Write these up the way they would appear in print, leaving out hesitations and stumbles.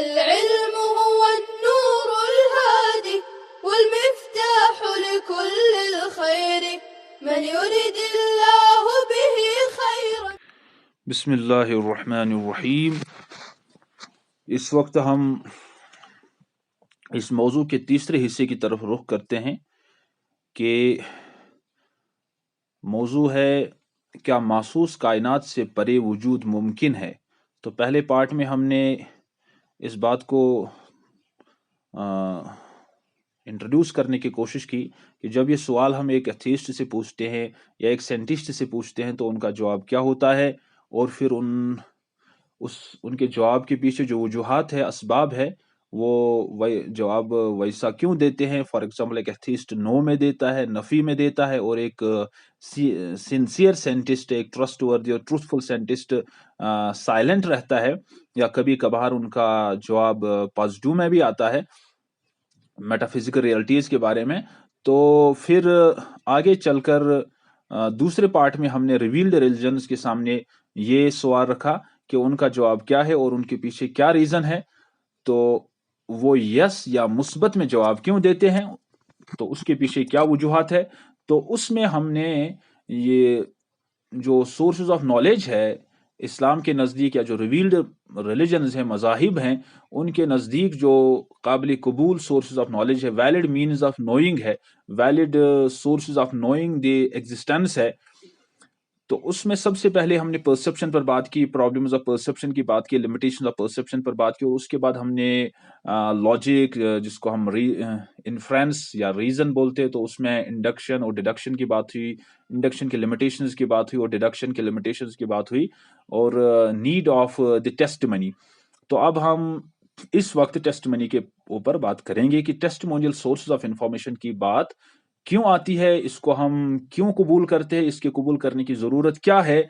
العلم هو النور الهادي والمفتاح لكل الخير من يرد الله به خيرا. بسم اللہ الرحمن الرحیم. اس وقت ہم اس موضوع کے تیسرے حصے کی طرف رخ کرتے ہیں کہ موضوع ہے کیا محسوس کائنات سے پرے وجود ممکن ہے. تو پہلے پارٹ میں ہم نے اس بات کو انٹروڈیوس کرنے کی کوشش کی کہ جب یہ سوال ہم ایک ایتھیسٹ سے پوچھتے ہیں یا ایک سائنٹسٹ سے پوچھتے ہیں تو ان کا جواب کیا ہوتا ہے، اور پھر ان کے جواب کے پیچھے جو وجوہات ہے، اسباب ہے، وہ جواب ویسا کیوں دیتے ہیں. فار ایگزامپل ایک ایتھیسٹ نو میں دیتا ہے، نفی میں دیتا ہے، اور ایک سنسیئر سائنٹسٹ، ایک ٹرسٹ وردی اور ٹروتھفل سائنٹسٹ سائلنٹ رہتا ہے، یا کبھی کبھار ان کا جواب پازیٹیو میں بھی آتا ہے میٹافزیکل ریئلٹیز کے بارے میں. تو پھر آگے چل کر دوسرے پارٹ میں ہم نے ریویلڈ ریلیجنز کے سامنے یہ سوال رکھا کہ ان کا جواب کیا ہے اور ان کے پیچھے کیا ریزن ہے، تو وہ یس یا مثبت میں جواب کیوں دیتے ہیں، تو اس کے پیچھے کیا وجوہات ہے. تو اس میں ہم نے یہ جو سورسز آف نالج ہے اسلام کے نزدیک، یا جو ریویلڈ ریلیجنز ہیں، مذاہب ہیں، ان کے نزدیک جو قابل قبول سورسز آف نالج ہے، ویلڈ مینز آف نوئنگ ہے، valid sources of knowing the existence ہے. تو اس میں سب سے پہلے ہم نے پرسپشن پر بات کی، پرابلمز آف پرسپشن کی بات کی، لمیٹیشن آف پرسپشن پر بات کی، اور اس کے بعد ہم نے لاجک، جس کو ہم انفرنس یا ریزن بولتے ہیں، تو اس میں انڈکشن اور ڈیڈکشن کی بات ہوئی، انڈکشن کے لمیٹیشنز کی بات ہوئی اور ڈیڈکشن کے لمیٹیشنز کی بات ہوئی، اور نیڈ آف دی ٹیسٹمنی. تو اب ہم اس وقت ٹیسٹمنی کے اوپر بات کریں گے کہ ٹیسٹمونیل سورسز آف انفارمیشن کی بات کیوں آتی ہے، اس کو ہم کیوں قبول کرتے ہیں، اس کے قبول کرنے کی ضرورت کیا ہے.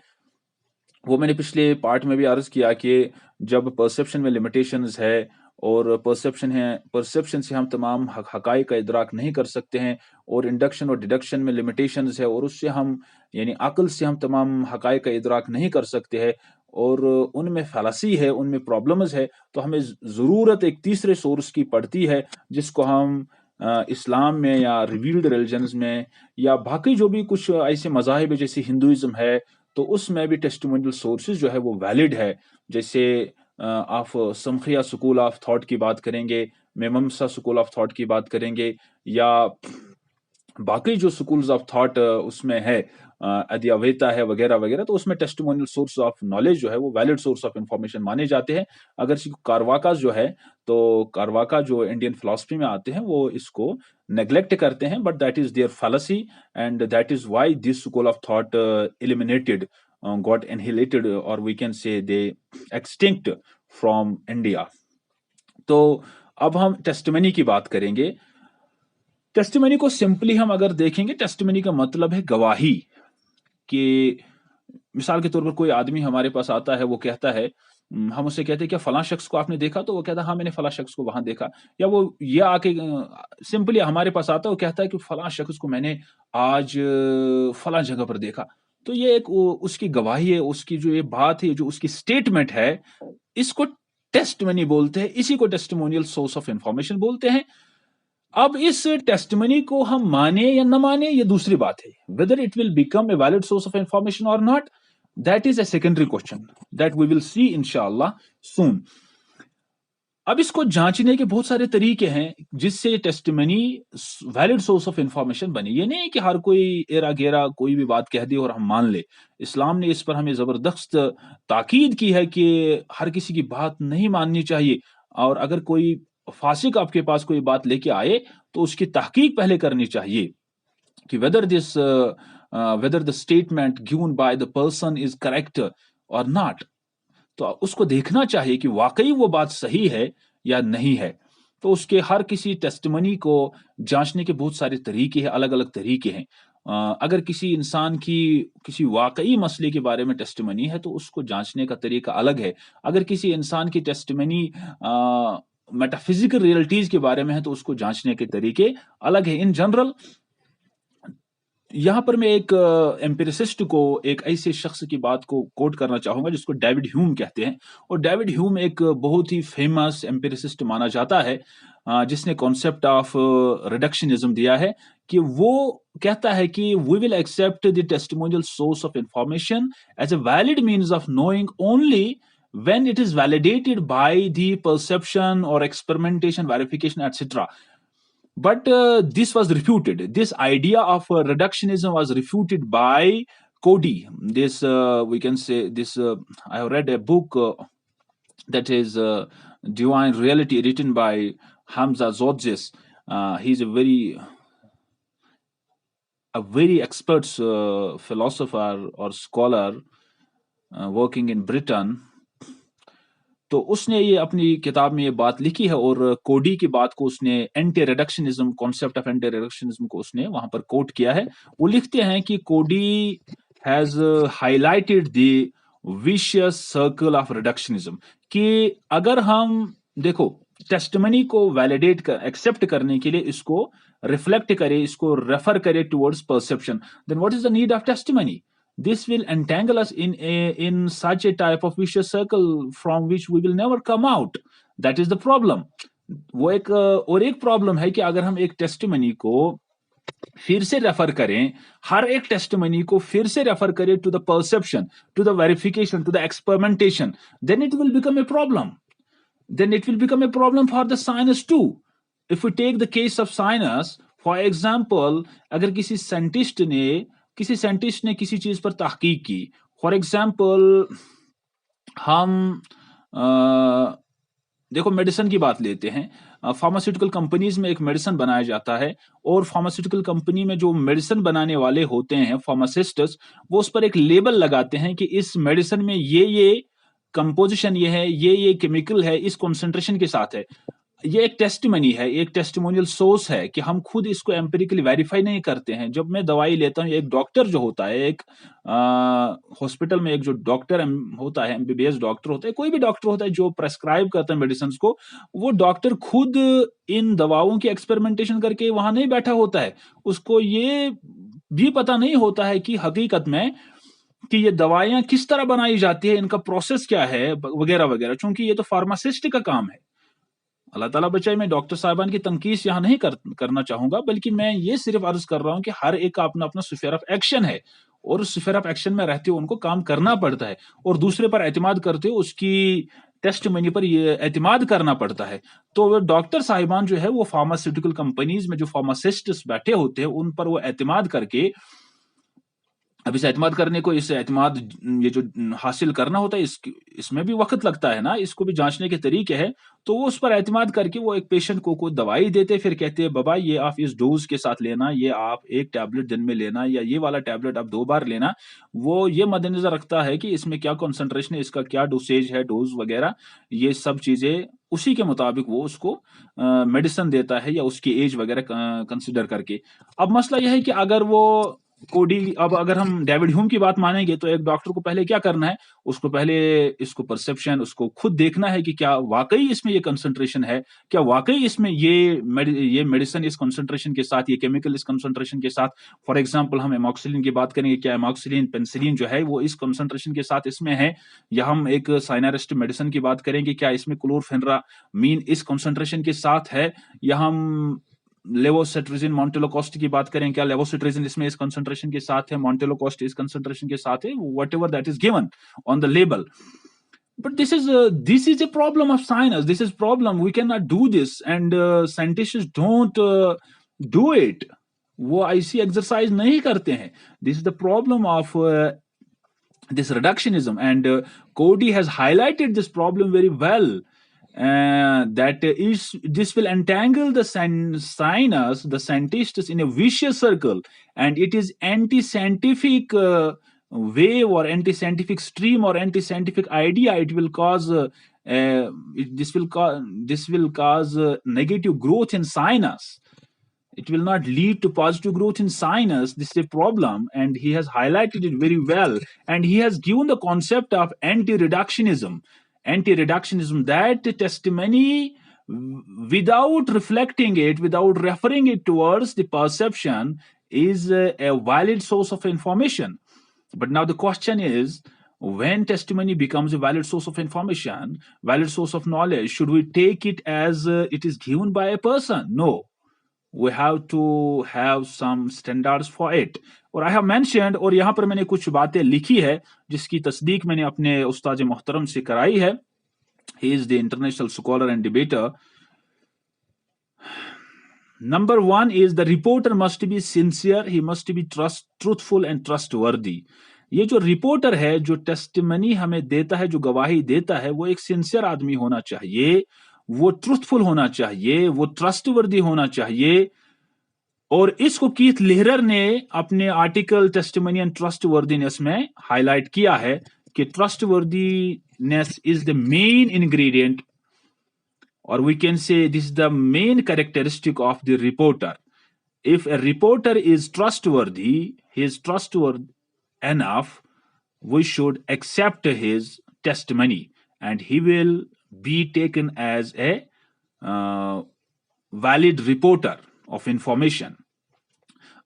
وہ میں نے پچھلے پارٹ میں بھی عرض کیا کہ جب پرسپشن میں لمیٹیشنز ہے، اور پرسپشن سے ہم تمام حقائق کا ادراک نہیں کر سکتے ہیں، اور انڈکشن اور ڈیڈکشن میں لمیٹیشنز ہے، اور اس سے ہم یعنی عقل سے ہم تمام حقائق کا ادراک نہیں کر سکتے ہیں، اور ان میں فیلاسی ہے، ان میں پرابلمز ہے. تو ہمیں ضرورت ایک تیسرے سورس کی پڑتی ہے، جس کو ہم اسلام میں یا ریویلڈ ریلیجنز میں یا باقی جو بھی کچھ ایسے مذاہب ہے جیسے ہندوازم ہے، تو اس میں بھی ٹیسٹیمونیل سورسز جو ہے وہ ویلڈ ہے. جیسے آپ سمخیا سکول آف تھاٹ کی بات کریں گے، میممسا سکول آف تھاٹ کی بات کریں گے، یا باقی جو سکولز آف تھاٹ اس میں ہے، ادیاویتا ہے وغیرہ وغیرہ، تو اس میں ٹیسٹیمونیل سورس آف نالج جو ہے وہ ویلڈ سورس آف انفارمیشن مانے جاتے ہیں. اگر کارواکاز جو ہے، تو کارواکا جو انڈین فلسفی میں آتے ہیں، وہ اس کو نیگلیکٹ کرتے ہیں، but that is there fallacy and that is why this school of thought eliminated, got annihilated, or we can say they extinct from India. تو اب ہم ٹیسٹمنی کی بات کریں گے. ٹیسٹمنی کو سمپلی ہم اگر دیکھیں گے، ٹیسٹمنی کا مطلب ہے گواہی. کہ مثال کے طور پر کوئی آدمی ہمارے پاس آتا ہے، وہ کہتا ہے، ہم اسے کہتے ہیں کیا فلاں شخص کو آپ نے دیکھا، تو وہ کہتا ہے ہاں میں نے فلاں شخص کو وہاں دیکھا. یا وہ یہ آ کے سمپلی ہمارے پاس آتا ہے، وہ کہتا ہے کہ فلاں شخص کو میں نے آج فلاں جگہ پر دیکھا. تو یہ ایک اس کی گواہی ہے، اس کی جو یہ بات ہے، جو اس کی سٹیٹمنٹ ہے، اس کو ٹیسٹمنی بولتے ہیں. اسی کو ٹیسٹیمونیل سورس آف انفارمیشن بولتے ہیں. اب اس ٹیسٹمنی کو ہم مانے یا نہ مانے یہ دوسری بات ہے. whether it will become a valid source of information or not, that is a secondary question that we will see inshallah soon. اب اس کو جانچنے کے بہت سارے طریقے ہیں جس سے testimony valid source of information بنے. یہ نہیں کہ ہر کوئی ایرا گیرا کوئی بھی بات کہہ دے اور ہم مان لے. اسلام نے اس پر ہمیں زبردست تاکید کی ہے کہ ہر کسی کی بات نہیں ماننی چاہیے، اور اگر کوئی فاسق آپ کے پاس کوئی بات لے کے آئے تو اس کی تحقیق پہلے کرنی چاہیے کہ whether the statement given by the person is correct or not. تو اس کو دیکھنا چاہیے کہ واقعی وہ بات صحیح ہے یا نہیں ہے. تو اس کے ہر کسی ٹیسٹمنی کو جانچنے کے بہت سارے طریقے ہیں، الگ الگ طریقے ہیں. اگر کسی انسان کی کسی واقعی مسئلے کے بارے میں ٹیسٹمنی ہے تو اس کو جانچنے کا طریقہ الگ ہے. اگر کسی انسان کی ٹیسٹمنی میٹافزیکل ریئلٹیز کے بارے میں ہے تو اس کو جانچنے کے طریقے الگ ہیں. ان جنرل यहाँ पर मैं एक एम्पिरिसिस्ट को, एक ऐसे शख्स की बात को कोट करना चाहूंगा जिसको डेविड ह्यूम कहते हैं। और डेविड ह्यूम एक बहुत ही फेमस एम्पिरिसिस्ट माना जाता है, जिसने कॉन्सेप्ट ऑफ रिडक्शनिज्म दिया है, कि वो कहता है कि we will accept the testimonial source of information as a valid means of knowing only when it is validated by the perception or experimentation, verification, etc. But this was refuted. This idea of reductionism was refuted by Cody. This we can say this. I have read a book that is Divine Reality, written by Hamza Zotzis. He's a very expert philosopher or scholar working in Britain. तो उसने ये अपनी किताब में ये बात लिखी है, और कोडी की बात को उसने anti reductionism, concept of anti reductionism को उसने वहां पर कोट किया है। वो लिखते हैं कि कोडी has highlighted the vicious circle of reductionism, कि अगर हम देखो टेस्टिमनी को वैलिडेट कर, एक्सेप्ट करने के लिए इसको रिफ्लेक्ट करे, इसको रेफर करे towards perception, then what is the need of testimony? This will entangle us in such a type of vicious circle from which we will never come out. That is the problem. वो एक और एक problem है कि अगर हम एक testimony को फिर से रेफर करें, हर एक टेस्टिमनी को फिर से रेफर करें to the perception, to the verification, to the experimentation, then it will become a problem. Then it will become a problem for the sinus too. If we take the case of sinus, for example, अगर किसी scientist ने किसी चीज पर तहकीक की, for example हम देखो मेडिसिन की बात लेते हैं, फार्मास्यूटिकल कंपनीज में एक मेडिसिन बनाया जाता है, और फार्मास्यूटिकल कंपनी में जो मेडिसिन बनाने वाले होते हैं, फार्मासिस्ट्स, वो उस पर एक लेबल लगाते हैं कि इस मेडिसिन में ये कंपोजिशन ये है, ये केमिकल है, इस कॉन्सेंट्रेशन के साथ है। ये एक टेस्टिमनी है, एक टेस्टिमोनियल सोर्स है कि हम खुद इसको एम्पिरिकली वेरीफाई नहीं करते हैं। जब मैं दवाई लेता हूँ, एक डॉक्टर जो होता है, एक हॉस्पिटल में एक जो डॉक्टर होता है, एमबीबीएस डॉक्टर होता है, कोई भी डॉक्टर होता है जो प्रेस्क्राइब करता है मेडिसिन को, वो डॉक्टर खुद इन दवाओं की एक्सपेरिमेंटेशन करके वहां नहीं बैठा होता है। उसको ये भी पता नहीं होता है कि हकीकत में कि ये दवाइयां किस तरह बनाई जाती है, इनका प्रोसेस क्या है, वगैरह वगैरह, चूंकि ये तो फार्मासिस्ट का काम है। अल्लाह ताला बचाए, मैं डॉक्टर साहिबान की तनकीस यहाँ नहीं करना चाहूंगा, बल्कि मैं ये सिर्फ अर्ज कर रहा हूँ कि हर एक का अपना अपना स्फीयर ऑफ एक्शन है, और उस स्फीयर ऑफ एक्शन में रहते हुए उनको काम करना पड़ता है, और दूसरे पर एतमाद करते हुए उसकी टेस्टिमनी पर ये एतमाद करना पड़ता है। तो वो डॉक्टर साहिबान जो है, वो फार्मास्यूटिकल कंपनीज में जो फार्मासिस्ट्स बैठे होते हैं, उन पर वो एतमाद करके, अब इस एतमाद करने को, इस एतमाद ये जो हासिल करना होता है, इसमें भी वक्त लगता है ना, इसको भी जांचने के तरीके हैं। तो वो उस पर एतमाद करके वो एक पेशेंट को कोई दवाई देते, फिर कहते हैं बाबा ये आप इस डोज के साथ लेना, ये आप एक टैबलेट दिन में लेना, या ये वाला टैबलेट आप 2 बार लेना। वो ये मद्देनजर रखता है कि इसमें क्या कॉन्सेंट्रेशन है, इसका क्या डोसेज है, डोज वगैरह, ये सब चीजें उसी के मुताबिक वो उसको मेडिसिन देता है, या उसकी एज वगैरह कंसिडर करके। अब मसला यह है कि अगर वो कोडी, अब अगर हम डेविड ह्यूम की बात मानेंगे, तो एक डॉक्टर को पहले क्या करना है, उसको पहले इसको परसेप्शन, उसको खुद देखना है कि क्या वाकई इसमें ये कंसंट्रेशन है, क्या वाकई इसमें ये मेडिसिन इस कंसंट्रेशन के साथ, ये केमिकल इस कंसंट्रेशन के साथ, फॉर एग्जांपल हम एमॉक्सिलिन की बात करेंगे, क्या एमॉक्सिलिन, पेनिसिलिन जो है वो इस कंसंट्रेशन के साथ इसमें है, या हम एक साइनारिस्ट मेडिसिन की बात करेंगे, क्या इसमें क्लोरफेनरामीन इस कंसंट्रेशन के साथ है, या हम लेवोसिट्रिजिन, मोंटेलोकोस्ट की बात करें, क्या लेवोसिट्रिजिन इसमें इस कंसंट्रेशन के साथ है, मोंटेलोकोस्ट इस कंसंट्रेशन के साथ है, whatever that is given on the label. But this is a problem of science. This is problem. We cannot do this, and scientists don't do it. वो ऐसी एक्सरसाइज नहीं करते हैं. This is the problem of this reductionism, and Cody has highlighted this problem very well. That this will entangle the sinus, the scientists, in a vicious circle, and it is anti-scientific wave or anti-scientific stream or anti-scientific idea. It will cause this will cause negative growth in sinus. It will not lead to positive growth in sinus. This is a problem, and he has highlighted it very well, and he has given the concept of anti-reductionism, that testimony, without reflecting it, without referring it towards the perception, is a valid source of information. But now the question is, when testimony becomes a valid source of information, valid source of knowledge, should we take it as it is given by a person? No. We have to have some standards for it. और I have mentioned, और यहाँ पर मैंने कुछ बातें लिखी है जिसकी तस्दीक मैंने अपने उस्ताद मोहतरम से कराई है. He is the international scholar and debater. Number one is the reporter must be sincere, he must be truthful and trustworthy. ये जो रिपोर्टर है, जो टेस्टिमनी हमें देता है, जो गवाही देता है, वो एक सिंसियर आदमी होना चाहिए, वो ट्रूथफुल होना चाहिए, वो ट्रस्टवर्दी होना चाहिए. और इसको कीथ लेहरर ने अपने आर्टिकल टेस्टिमनी एंड ट्रस्टवर्दीनेस में हाईलाइट किया है कि trustworthiness is the main ingredient, or we can say this is the main characteristic of the reporter. If a reporter is trustworthy, he is trustworthy enough, we should accept his testimony and he will be taken as a valid reporter of information.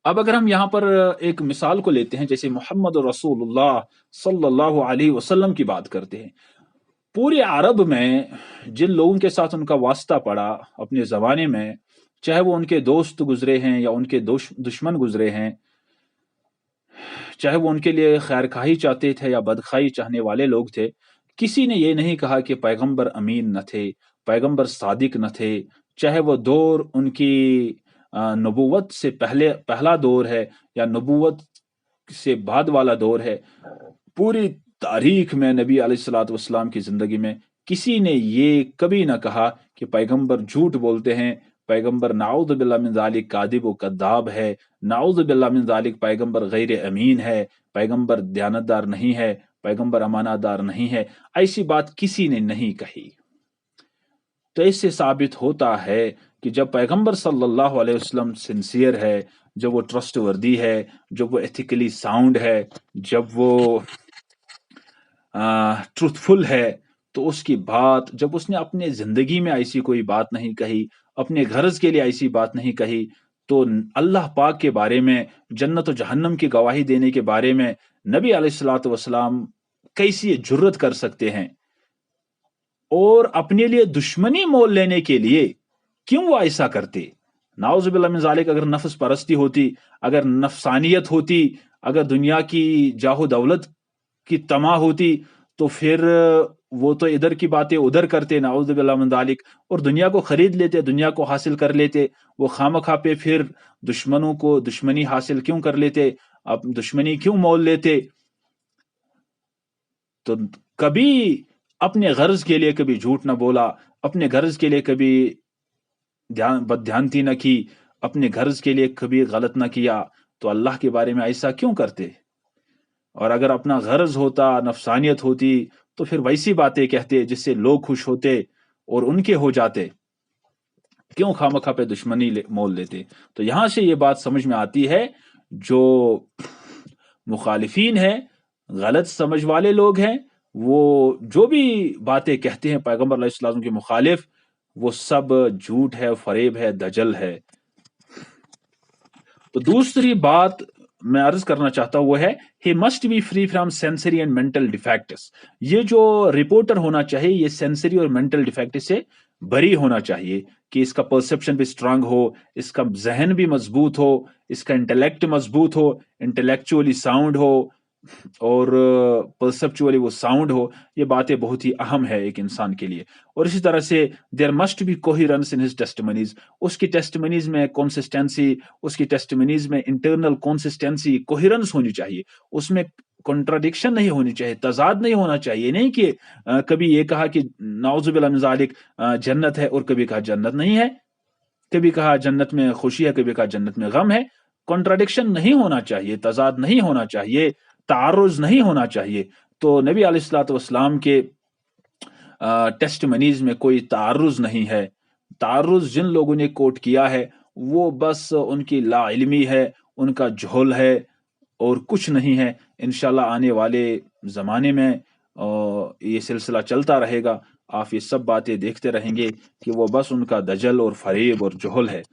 अब अगर हम यहाँ पर एक मिसाल को लेते हैं, जैसे मोहम्मद रसूलुल्लाह सल्लल्लाहु अलैहि वसल्लम की बात करते हैं. पूरे अरब में जिन लोगों के साथ उनका वास्ता पड़ा अपने ज़माने में, चाहे वो उनके दोस्त गुजरे हैं या उनके दुश्मन गुजरे हैं, चाहे वो उनके लिए खैरखाही चाहते थे या बदखाई चाहने वाले लोग थे, किसी ने ये नहीं कहा कि पैगंबर अमीन न थे, पैगंबर सादिक न थे, चाहे वो दौर उनकी नबूवत से पहला दौर है या नबूवत से बाद वाला दौर है. पूरी तारीख में नबी अलैहिस्सलातु वस्सलाम की जिंदगी में किसी ने ये कभी ना कहा कि पैगंबर झूठ बोलते हैं, पैगंबर नाउज़ु बिल्लाह मिन ज़ालिक कादिब व कद्दाब है, नाउज़ु बिल्लाह मिन ज़ालिक पैगंबर गैर अमीन है, पैगंबर दयानतदार नहीं है, पैगंबर अमानतदार नहीं है. ऐसी बात किसी ने नहीं कही. तो इससे साबित होता है कि जब पैगंबर सल्लल्लाहु अलैहि वसल्लम सिंसियर है, जब वो ट्रस्टवर्दी है, जब वो एथिकली साउंड है, जब वो ट्रूथफुल है, तो उसकी बात, जब उसने अपने जिंदगी में ऐसी कोई बात नहीं कही, अपने गर्ज के लिए ऐसी बात नहीं कही, तो अल्लाह पाक के बारे में, जन्नत और जहन्नम की गवाही देने के बारे में नबी अलैहिस्सलातु वस्सलाम कैसी जुर्रत कर सकते हैं? और अपने लिए दुश्मनी मोल लेने के लिए क्यों वो ऐसा करते? नाउज़ु बिल्लाह मिन ज़ालिक अगर नफ्स परस्ती होती, अगर नफसानियत होती, अगर दुनिया की जाहो दौलत की तमा होती, तो फिर वो तो इधर की बातें उधर करते, नाउज़ु बिल्लाह मिन ज़ालिक, और दुनिया को खरीद लेते, दुनिया को हासिल कर लेते. वो खामखा पे फिर दुश्मनों को दुश्मनी हासिल क्यों कर लेते, अब दुश्मनी क्यों मोल लेते? तो कभी अपने गर्ज के लिए कभी झूठ ना बोला, अपने गर्ज के लिए कभी बदध्यानती न की, अपने गर्ज के लिए कभी गलत ना किया, तो अल्लाह के बारे में ऐसा क्यों करते? और अगर अपना गर्ज होता, नफसानियत होती, तो फिर वैसी बातें कहते जिससे लोग खुश होते और उनके हो जाते. क्यों खामखा पे दुश्मनी मोल लेते? तो यहां से ये बात समझ में आती है, जो मुखालिफीन है, गलत समझ वाले लोग हैं, वो जो भी बातें कहते हैं पैगंबर अलैहिस्सलाम वस्सलाम के मुखालिफ, वो सब झूठ है, फरेब है, दजल है. तो दूसरी बात मैं अर्ज करना चाहता हूं वो है, he must be free from sensory and mental defects. ये जो रिपोर्टर होना चाहिए, ये सेंसरी और मेंटल डिफेक्ट से बरी होना चाहिए, कि इसका परसेप्शन भी स्ट्रांग हो, इसका जहन भी मजबूत हो, इसका इंटेलेक्ट मजबूत हो, इंटेलेक्चुअली साउंड हो और परसेप्चुअली वो साउंड हो. ये बातें बहुत ही अहम है एक इंसान के लिए. और इसी तरह से there must be coherence in his testimonies, उसकी टेस्टिमनीज में कंसिस्टेंसी, उसकी टेस्टिमनीज में इंटरनल कंसिस्टेंसी, कोहेरेंस होनी चाहिए, उसमें कॉन्ट्राडिक्शन नहीं होनी चाहिए, तजाद नहीं होना चाहिए. नहीं कि कभी ये कहा कि नाउज़ु बिल्लाह मिन ज़ालिक जन्नत है और कभी कहा जन्नत नहीं है, कभी कहा जन्नत में खुशी है, कभी कहा जन्नत में गम है. कॉन्ट्राडिक्शन नहीं होना चाहिए, तजाद नहीं होना चाहिए, तारुज नहीं होना चाहिए. तो नबी अलैहिस्सलातु वस्सलाम के टेस्टिमनीज में कोई तारुज नहीं है. तारुज जिन लोगों ने कोट किया है वो बस उनकी लाइल्मी है, उनका जहल है और कुछ नहीं है. इंशाल्लाह आने वाले ज़माने में ये सिलसिला चलता रहेगा, आप ये सब बातें देखते रहेंगे कि वो बस उनका दजल और फरेब और जहल है.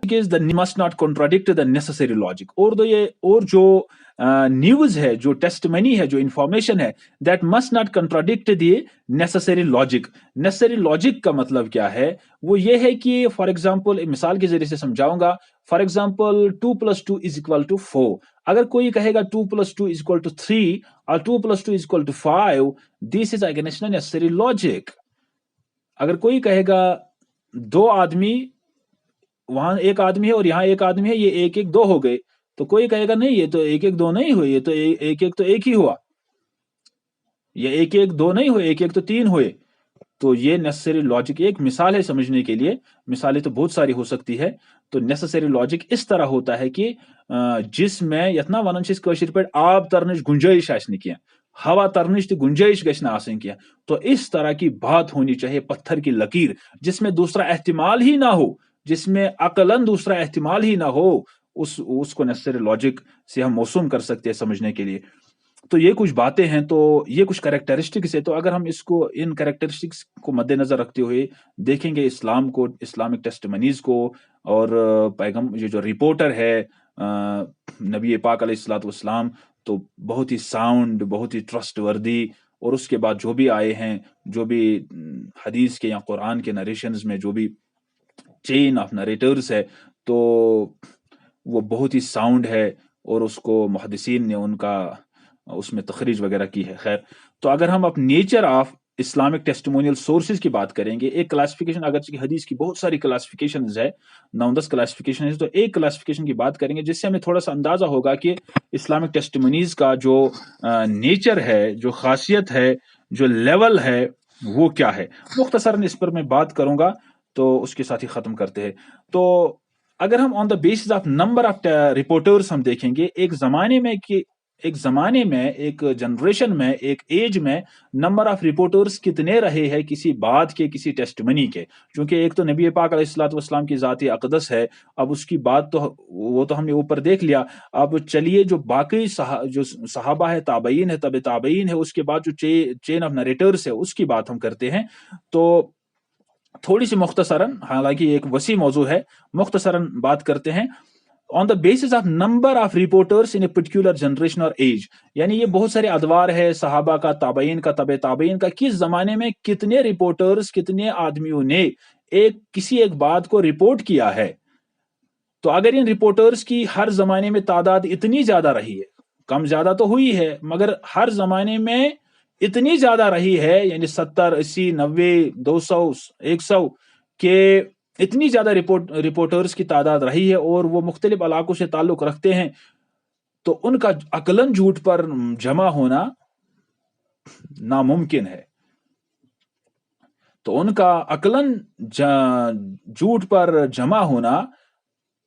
must not contradict the necessary logic. और जो न्यूज है, जो टेस्टमनी है, जो इंफॉर्मेशन है, that must not contradict the necessary logic. Necessary logic का मतलब क्या है? वो ये है कि फॉर एग्जांपल, मिसाल के जरिए से समझाऊंगा. For example 2 + 2 = 4. अगर कोई कहेगा 2 + 2 = 3 और 2 + 2 = 5, this is against necessary logic. अगर कोई कहेगा दो आदमी, वहां एक आदमी है और यहाँ एक आदमी है, ये 1 1 2 हो गए, तो कोई कहेगा नहीं, ये तो 1 1 2 नहीं हुए, ये तो 1 1 तो 1 ही हुआ, ये 1 1 2 नहीं हुए, 1 1 तो 3 हुए. तो ये नेसेसरी लॉजिक एक मिसाल है समझने के लिए. मिसालें तो बहुत सारी हो सकती है. तो नेसेसरी लॉजिक इस तरह होता है कि जिसमें यतना वनन छ कशिर पे आब तरनच गुंजाइश आसि नह किया, हवा तरनच तो गुंजाइश गछ ना आसनि किया. तो इस तरह की बात होनी चाहिए, पत्थर की लकीर, जिसमें दूसरा एहतिमाल ही ना हो, जिसमें अकलन दूसरा एहतिमाल ही ना हो, उसको नेसेसरी लॉजिक से हम मौसूम कर सकते हैं समझने के लिए. तो ये कुछ बातें हैं, तो ये कुछ कैरेक्टरिस्टिक्स है. तो अगर हम इसको, इन कैरेक्टरिस्टिक्स को मद्देनजर रखते हुए देखेंगे इस्लाम को, इस्लामिक टेस्टिमनीज को, और पैगम ये जो रिपोर्टर है नबी पाक अलैहिस्सलाम, तो बहुत ही साउंड, बहुत ही ट्रस्टवर्दी, और उसके बाद जो भी आए हैं, जो भी हदीस के या कुरान के नरेशंस में जो भी चेन ऑफ नरेटर्स है, तो वो बहुत ही साउंड है, और उसको मुहद्दिसीन ने उनका उसमें तखरीज वगैरह की है. खैर, तो अगर हम अब nature of Islamic testimonial sources की बात करेंगे, एक क्लासिफिकेशन, अगर हदीस की बहुत सारी क्लासिफिकेशन है, 9-10 क्लासिफिकेशन है, तो एक क्लासिफिकेशन की बात करेंगे जिससे हमें थोड़ा सा अंदाजा होगा कि इस्लामिक टेस्टिमोनीज का जो नेचर है, जो खासियत है, जो लेवल है, वो क्या है. मुख्तसरन इस पर मैं बात करूंगा, तो उसके साथ ही खत्म करते हैं. तो अगर हम on the basis of number of reporters हम देखेंगे, एक जमाने में, एक जनरेशन में, एक एज में नंबर ऑफ रिपोर्टर्स कितने रहे हैं किसी बात के, किसी टेस्टमनी के. क्योंकि एक तो नबी पाक अलैहिस्सलाम की ज़ात अक़दस है, अब उसकी बात तो वो तो हमने ऊपर देख लिया. अब चलिए जो बाकी जो सहाबा है, ताबईन है, तब ताबईन है, उसके बाद जो चेन ऑफ नरेटर्स है, उसकी बात हम करते हैं. तो थोड़ी सी मुख्तसरन, हालांकि एक वसी मौजू है, मुख्तसरन बात करते हैं on the basis of number of reporters in a particular generation और एज. यानी ये बहुत सारे अदवार है, सहाबा का, ताबईन का, तबे ताबईन का, किस जमाने में कितने रिपोर्टर्स, कितने आदमियों ने किसी एक बात को रिपोर्ट किया है. तो अगर इन रिपोर्टर्स की हर जमाने में तादाद इतनी ज्यादा रही है, कम ज्यादा तो हुई है, मगर हर जमाने में इतनी ज्यादा रही है, यानी 70, 80, 90, 200, 100 के इतनी ज्यादा रिपोर्टर्स की तादाद रही है, और वो मुख्तलिफ इलाकों से ताल्लुक रखते हैं, तो उनका अकलन झूठ पर जमा होना नामुमकिन है. तो उनका अकलन झूठ पर जमा होना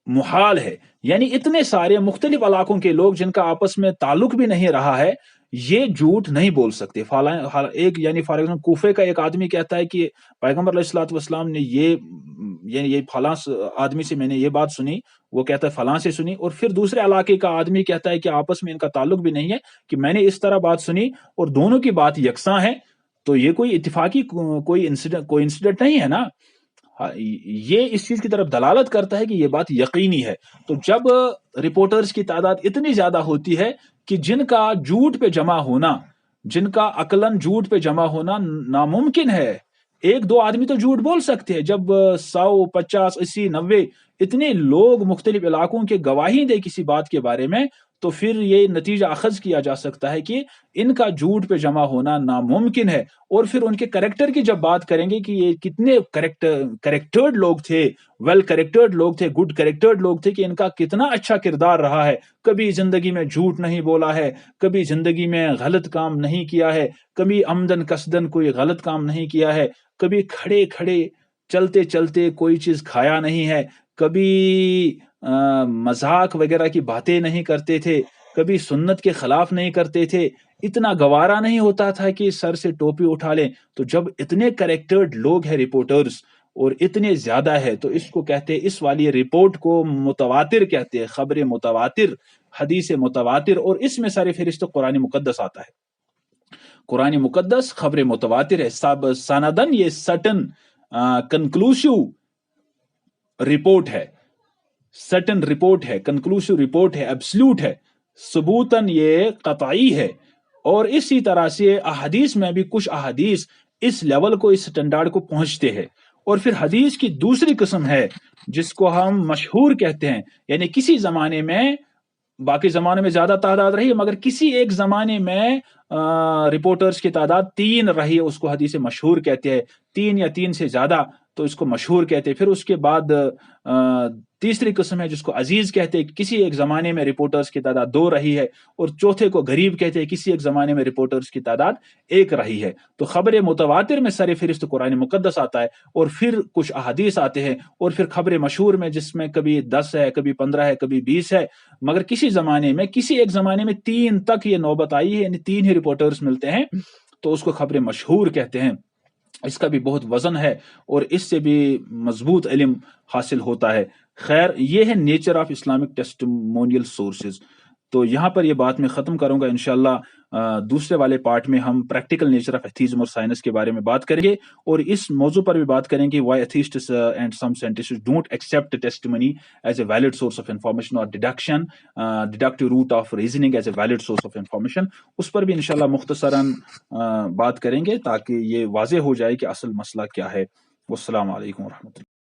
मुहाल है. यानी इतने सारे मुख्तलिफ इलाकों के लोग जिनका आपस में ताल्लुक भी नहीं रहा है, ये झूठ नहीं बोल सकते. एक, यानी फॉर एग्जाम्पल कूफे का एक आदमी कहता है कि पैगंबर अलैहिस्सलाम ने ये फलां आदमी से मैंने ये बात सुनी, वो कहता है फलां से सुनी, और फिर दूसरे इलाके का आदमी कहता है कि आपस में इनका ताल्लुक भी नहीं है, कि मैंने इस तरह बात सुनी, और दोनों की बात यकसां है. तो ये कोई इत्तिफाकी कोई इंसिडेंट नहीं है ना. ये इस चीज की तरफ दलालत करता है कि ये बात यकीनी है. तो जब रिपोर्टर्स की तादाद इतनी ज्यादा होती है कि जिनका झूठ पे जमा होना, जिनका अकलन झूठ पे जमा होना नामुमकिन है. एक दो आदमी तो झूठ बोल सकते हैं, जब 100, 50, 80, 90 इतने लोग मुख्तलिफ इलाकों के गवाही दे किसी बात के बारे में, तो फिर ये नतीजा अखज किया जा सकता है कि इनका झूठ पे जमा होना नामुमकिन है. और फिर उनके करेक्टर की जब बात करेंगे कि ये कितने करेक्टर्ड लोग थे, वेल करेक्टर्ड लोग थे, गुड करेक्टर्ड लोग थे, कि इनका कितना अच्छा किरदार रहा है, कभी जिंदगी में झूठ नहीं बोला है, कभी जिंदगी में गलत काम नहीं किया है, कभी अमदन कसदन कोई गलत काम नहीं किया है, कभी खड़े खड़े चलते चलते कोई चीज खाया नहीं है, कभी मजाक वगैरह की बातें नहीं करते थे, कभी सुन्नत के खिलाफ नहीं करते थे, इतना गवारा नहीं होता था कि सर से टोपी उठा लें. तो जब इतने करेक्टर्ड लोग हैं रिपोर्टर्स, और इतने ज्यादा है, तो इसको कहते हैं, इस वाली रिपोर्ट को मुतवातिर कहते हैं, खबर मुतवातिर, हदीस मुतवातिर. और इसमें सारे फहरिस्त कुरान मुकद्दस आता है. कुरान मुकद्दस खबर मुतवातिर है. सनदन ये सर्टन कंक्लूसिव रिपोर्ट है. सर्टन रिपोर्ट है, कंक्लूसिव रिपोर्ट है, एब्सल्यूट है, सबूतन ये कतई है। और इसी तरह से अहदीस में भी कुछ अहदीस इस लेवल को, इस स्टैंडर्ड को पहुंचते हैं। और फिर हदीस की दूसरी किस्म है जिसको हम मशहूर कहते हैं, यानी किसी जमाने में, बाकी जमाने में ज्यादा तादाद रही मगर किसी एक जमाने में रिपोर्टर्स की तादाद 3 रही है, उसको हदीस मशहूर कहते हैं। 3 या 3 से ज्यादा तो इसको मशहूर कहते हैं। फिर उसके बाद तीसरी किस्म है जिसको अजीज कहते हैं, किसी एक जमाने में रिपोर्टर्स की तादाद 2 रही है। और चौथे को गरीब कहते हैं, किसी एक जमाने में रिपोर्टर्स की तादाद 1 रही है। तो खबर मुतवातिर में सर फहरिस्त कुरान मुकद्दस आता है, और फिर कुछ अहादीस आते हैं, और फिर खबर मशहूर में जिसमें कभी 10 है, कभी 15 है, कभी 20 है। मगर किसी जमाने में, किसी एक जमाने में 3 तक ये नौबत आई है, यानी 3 ही रिपोर्टर्स मिलते हैं, तो उसको खबर मशहूर कहते हैं। इसका भी बहुत वजन है और इससे भी मजबूत इल्म हासिल होता है। खैर, ये है nature of Islamic testimonial sources. तो यहाँ पर ये बात मैं ख़त्म करूँगा। इंशाल्लाह दूसरे वाले पार्ट में हम प्रैक्टिकल नेचर ऑफ एथीज्म और साइंस के बारे में बात करेंगे, और इस मौजू पर भी बात करेंगे why atheists and some scientists don't accept testimony as a valid source of information, और deductive route of reasoning as a valid source of information. उस पर भी इंशाल्लाह मुख्तसरन बात करेंगे ताकि ये वाज़ेह हो जाए कि असल मसला क्या है। वस्सलामु अलैकुम व रहमतुल्लाह।